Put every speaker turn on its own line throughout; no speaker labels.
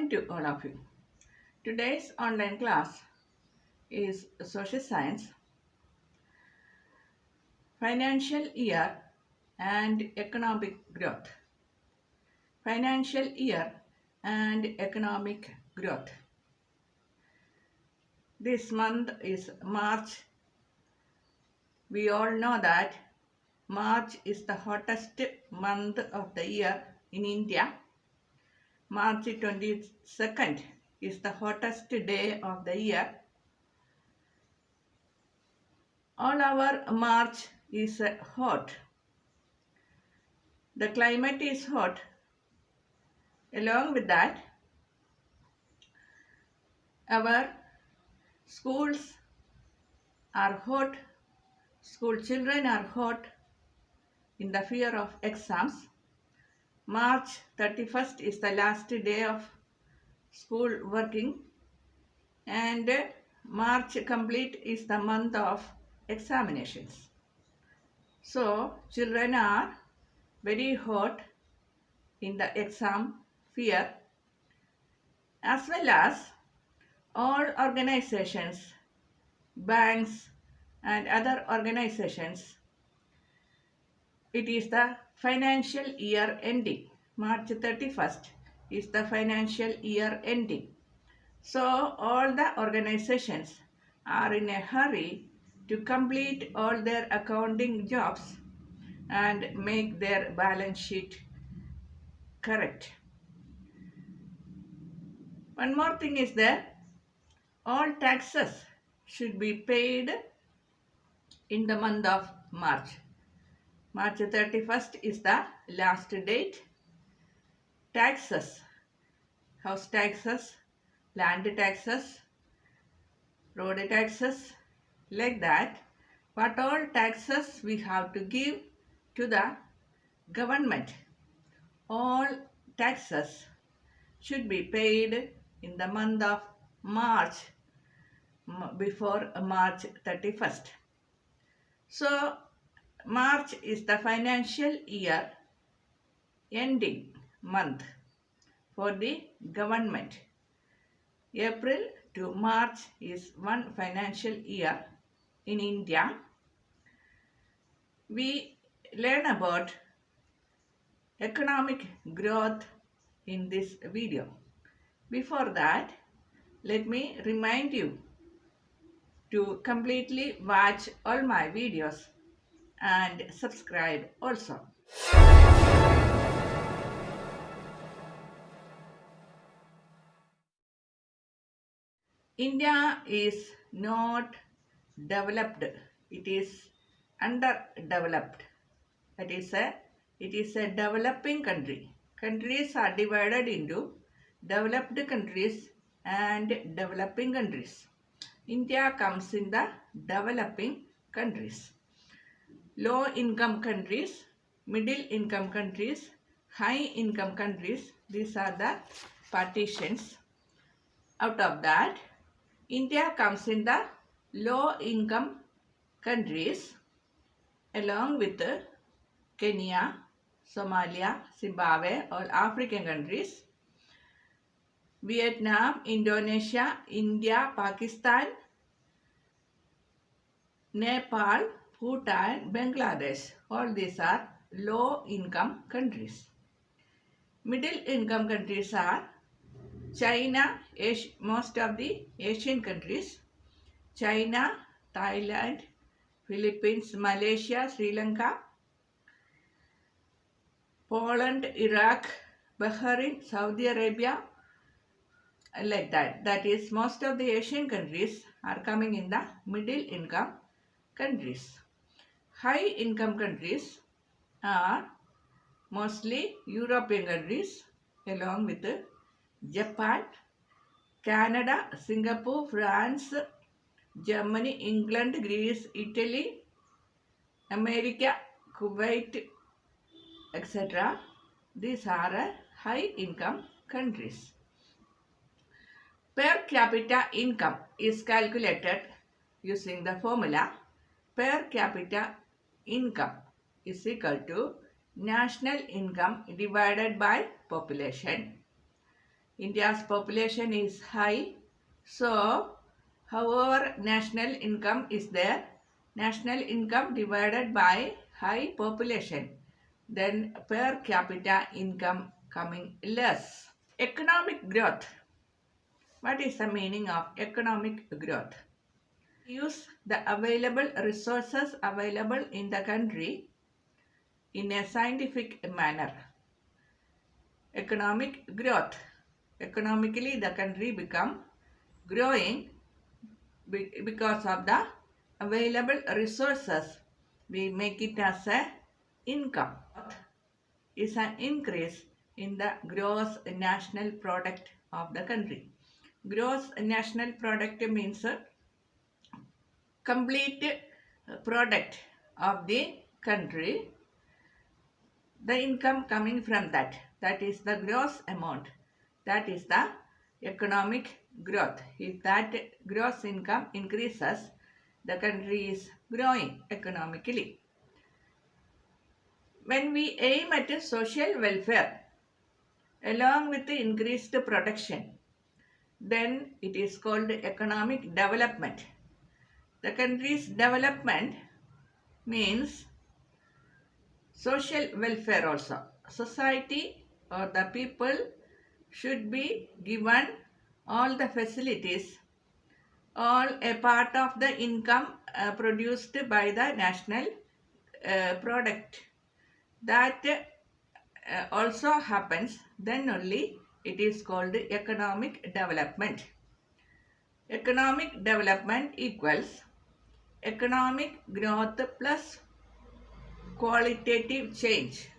morning to all of you. Today's online class is Social Science, Financial Year and Economic Growth. Financial Year and Economic Growth. This month is March. We all know that March is the hottest month of the year in India. March 22nd is the hottest day of the year. All our March is hot. The climate is hot. Along with that, our schools are hot. School children are hot in the fear of exams. March 31st is the last day of school working, and March complete is the month of examinations. So children are very hot in the exam fear, as well as all organizations, banks and other organizations. It is the financial year ending. March 31st is the financial year ending. So all the organizations are in a hurry to complete all their accounting jobs and make their balance sheet correct. One more thing is that all taxes should be paid in the month of March. March 31st is the last date. Taxes, house taxes, land taxes, road taxes, like that. What all taxes we have to give to the government, all taxes should be paid in the month of March, before March 31st. So March is the financial year ending month for the government. April to March is one financial year in India. We learn about economic growth in this video. Before that, let me remind you to completely watch all my videos and subscribe also. India is not developed, it is underdeveloped. It is a developing country. Countries are divided into developed countries and developing countries. India comes in the developing countries. Low income countries, middle income countries, high income countries, these are the partitions. Out of that, India comes in the low income countries along with Kenya, Somalia, Zimbabwe, all African countries, Vietnam, Indonesia, India, Pakistan, Nepal, Bhutan, Bangladesh, all these are low income countries. Middle income countries are China, most of the Asian countries, China, Thailand, Philippines, Malaysia, Sri Lanka, Poland, Iraq, Bahrain, Saudi Arabia, like that. That is, most of the Asian countries are coming in the middle income countries. High income countries are mostly European countries along with Japan, Canada, Singapore, France, Germany, England, Greece, Italy, America, Kuwait, etc. These are high income countries. Per capita income is calculated using the formula per capita income is equal to national income divided by population. India's population is high, so however national income is there, national income divided by high population, then per capita income coming less. Economic growth. What is the meaning of economic growth? Use the available resources available in the country in a scientific manner. Economic growth. Economically, the country become growing because of the available resources. We make it as a income. Is an increase in the gross national product of the country. Gross national product means complete product of the country, the income coming from that is the gross amount, that is the economic growth. If that gross income increases, the country is growing economically. When we aim at social welfare along with the increased production, then it is called economic development. The country's development means social welfare also. Society or the people should be given all the facilities, all a part of the income produced by the national product. That also happens, then only it is called economic development. Economic development equals economic growth plus qualitative change,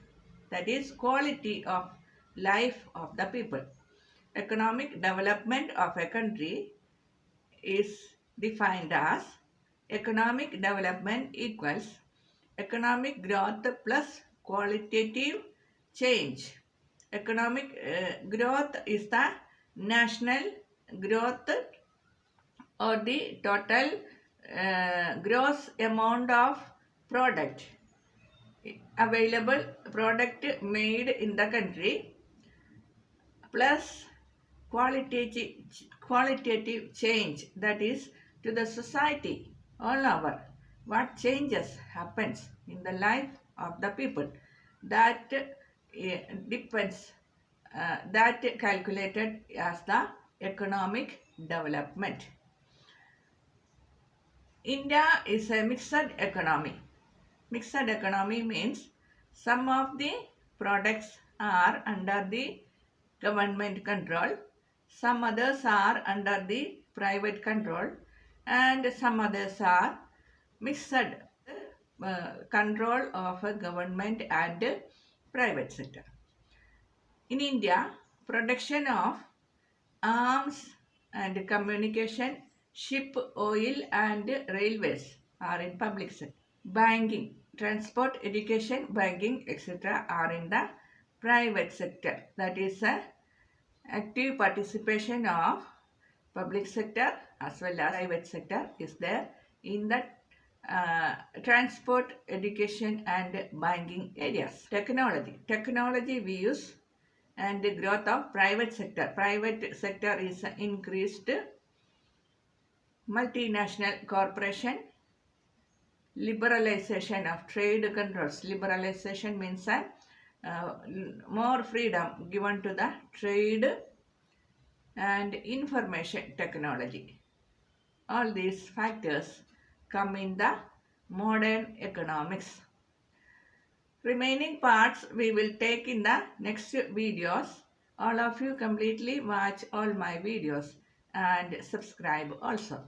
that is quality of life of the people. Economic development of a country is defined as economic development equals economic growth plus qualitative change. Economic growth is the national growth or the total gross amount of product, available product made in the country, plus qualitative change, that is to the society all over. What changes happens in the life of the people, that depends, that calculated as the economic development. India is a mixed economy. Mixed economy means some of the products are under the government control, some others are under the private control, and some others are mixed control of a government and private sector. In India, production of arms and communication, ship, oil and railways are in public sector. Banking, transport, education, banking, etc. are in the private sector. That is active participation of public sector as well as private sector is there in the transport, education and banking areas. Technology we use, and the growth of private sector. Private sector is increased. Multinational corporation, liberalization of trade controls. Liberalization means more freedom given to the trade, and information technology. All these factors come in the modern economics. Remaining parts we will take in the next videos. All of you completely watch all my videos and subscribe also.